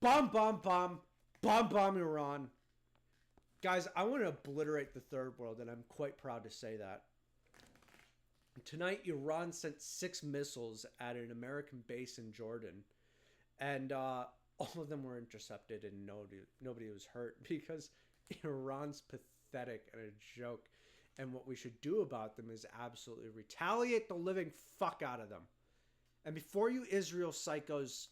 Bomb, bomb, bomb. Bomb, bomb Iran. Guys, I want to obliterate the third world, and I'm quite proud to say that. Tonight, Iran sent 6 missiles at an American base in Jordan, and all of them were intercepted, and nobody was hurt because Iran's pathetic and a joke. And what we should do about them is absolutely retaliate the living fuck out of them. And before you Israel psychos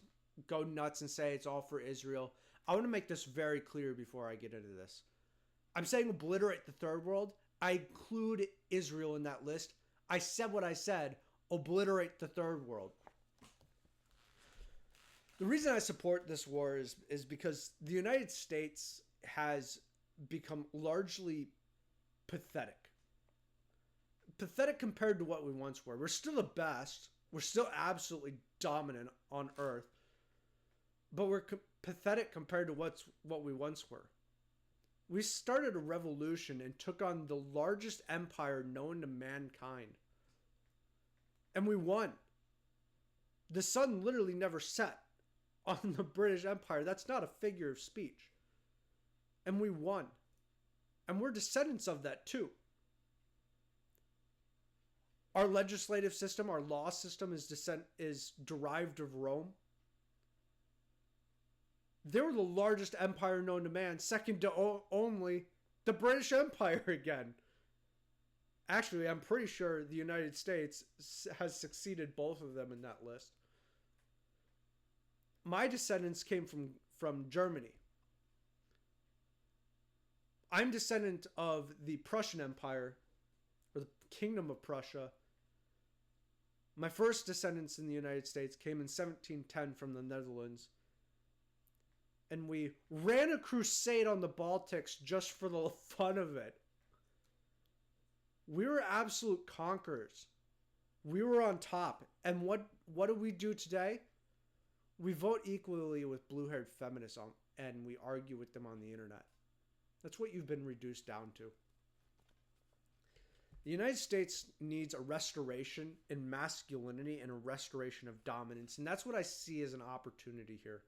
go nuts and say it's all for Israel, I want to make this very clear before I get into this. I'm saying obliterate the third world. I include Israel in that list. I said what I said. Obliterate the third world. The reason I support this war is because the United States has become largely pathetic. Pathetic compared to what we once were. We're still the best. We're still absolutely dominant on Earth. But we're pathetic compared to what we once were. We started a revolution and took on the largest empire known to mankind. And we won. The sun literally never set on the British Empire. That's not a figure of speech. And we won. And we're descendants of that too. Our legislative system, our law system is derived of Rome. They were the largest empire known to man, second to only the British Empire again. Actually, I'm pretty sure the United States has succeeded both of them in that list. My descendants came from Germany. I'm descendant of the Prussian Empire, or the Kingdom of Prussia. My first descendants in the United States came in 1710 from the Netherlands. And we ran a crusade on the Baltics just for the fun of it. We were absolute conquerors. We were on top. And what do we do today? We vote equally with blue-haired feminists and we argue with them on the internet. That's what you've been reduced down to. The United States needs a restoration in masculinity and a restoration of dominance. And that's what I see as an opportunity here.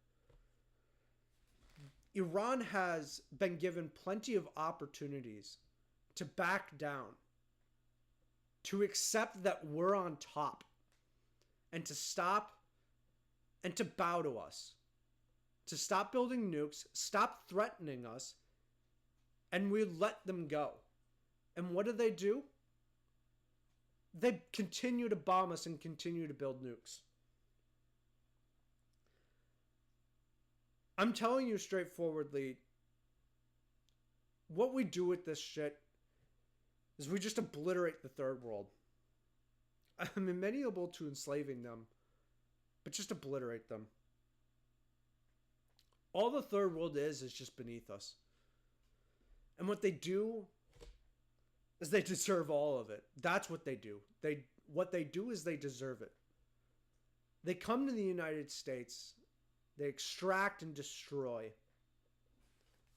Iran has been given plenty of opportunities to back down, to accept that we're on top, and to stop and to bow to us, to stop building nukes, stop threatening us, and we let them go. And what do? They continue to bomb us and continue to build nukes. I'm telling you straightforwardly, what we do with this shit is we just obliterate the third world. I'm amenable to enslaving them, but just obliterate them. All the third world is just beneath us. And what they do is they deserve all of it. That's what they do. What they do is they deserve it. They come to the United States. They extract and destroy.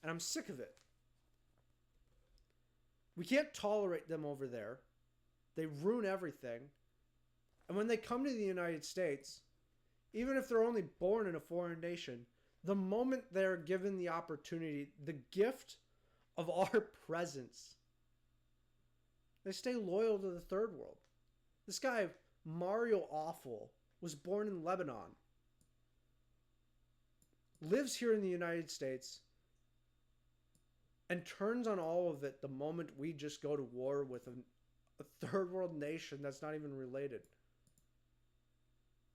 And I'm sick of it. We can't tolerate them over there. They ruin everything. And when they come to the United States, even if they're only born in a foreign nation, the moment they're given the opportunity, the gift of our presence, they stay loyal to the third world. This guy, Mario Awful, was born in Lebanon. Lives here in the United States and turns on all of it the moment we just go to war with a third world nation that's not even related.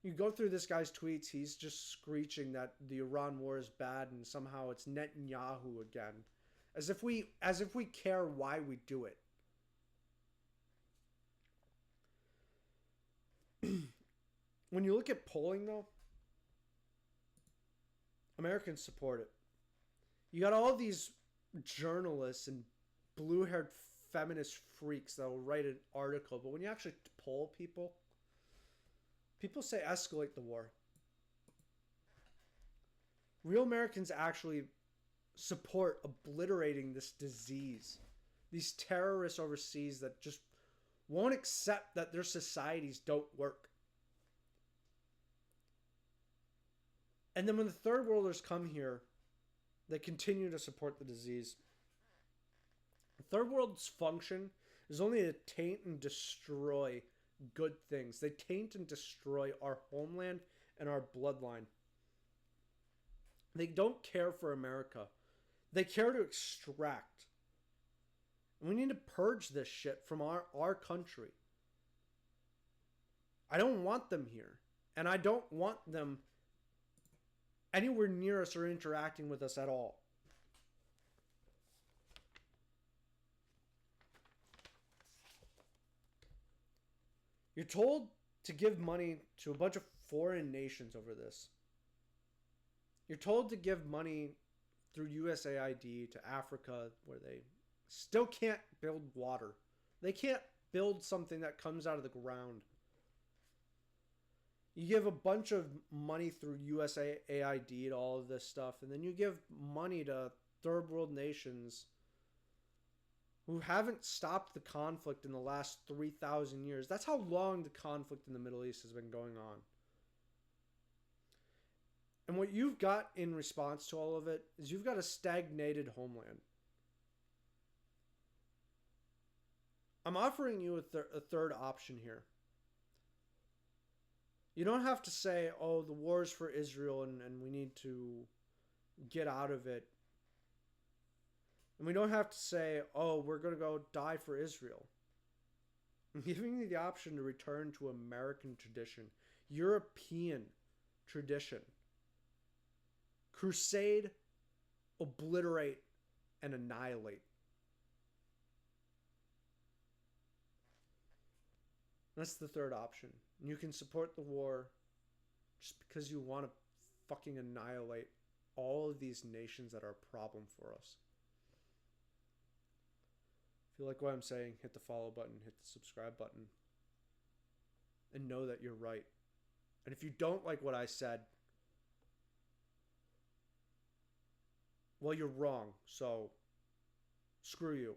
You go through this guy's tweets, he's just screeching that the Iran war is bad and somehow it's Netanyahu again. As if we care why we do it. When you look at polling though, Americans support it. You got all these journalists and blue-haired feminist freaks that will write an article, but when you actually poll people, people say escalate the war. Real Americans actually support obliterating this disease. These terrorists overseas that just won't accept that their societies don't work. And then when the third worlders come here, they continue to support the disease. The third world's function is only to taint and destroy good things. They taint and destroy our homeland and our bloodline. They don't care for America. They care to extract. And we need to purge this shit from our country. I don't want them here. And I don't want them anywhere near us or interacting with us at all. You're told to give money to a bunch of foreign nations over this. You're told to give money through USAID to Africa where they still can't build water. They can't build something that comes out of the ground. You give a bunch of money through USAID to all of this stuff, and then you give money to third world nations who haven't stopped the conflict in the last 3,000 years. That's how long the conflict in the Middle East has been going on. And what you've got in response to all of it is you've got a stagnated homeland. I'm offering you a third option here. You don't have to say, oh, the war's for Israel and we need to get out of it. And we don't have to say, oh, we're going to go die for Israel. I'm giving you the option to return to American tradition, European tradition. Crusade, obliterate, and annihilate. That's the third option. And you can support the war just because you want to fucking annihilate all of these nations that are a problem for us. If you like what I'm saying, hit the follow button, hit the subscribe button, and know that you're right. And if you don't like what I said, well, you're wrong. So, screw you.